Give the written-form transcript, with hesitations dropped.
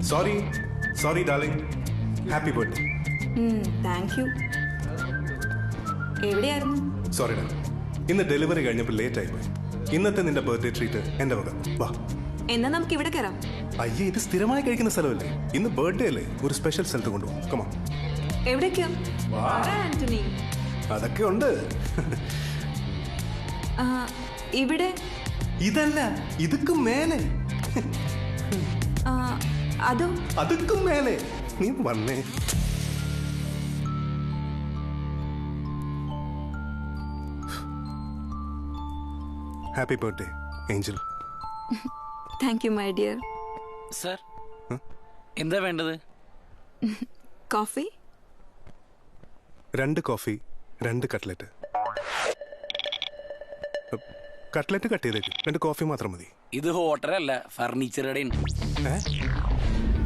Sorry darling. Happy birthday. Thank you. എവിടെയായിരുന്നു? സോറിഡാ, ഇന്ന് delivery കഴിഞ്ഞപ്പോൾ ലേറ്റ് ആയിപ്പോയി. ഇന്നത്തെ നിന്റെ ബർത്ത്ഡേ ട്രീറ്റ് എന്റെ വക. വാ. എന്നാ നമുക്ക് ഇവിടെ കയറാം. അയ്യേ, ഇത് സ്ഥിരമായി കഴിക്കുന്ന സ്ഥലമല്ലേ. ഇന്ന് ബർത്ത്ഡേ അല്ലേ, ഒരു സ്പെഷ്യൽ സ്ഥലത്ത് കൊണ്ടുപോകും. കമാ. എവിടേക്കാ ആന്റണി? അതൊക്കെ ഉണ്ട്. ഇവിടെ ഇതല്ല, ഇതുക്കും മേലെ. അതോ? അതുക്കും മേലെ. നീ വന്നേ. Happy birthday Angel. Thank you my dear. Sir, എന്താ വേണ്ടത്? Coffee? 2 coffee, 2 cutlet. Cutlet cut ചെയ്തേക്കും, 2 കോഫി മാത്രം മതി. ഇത് ഹോട്ടലല്ല, ഫർണിച്ചർ കടയാണ്.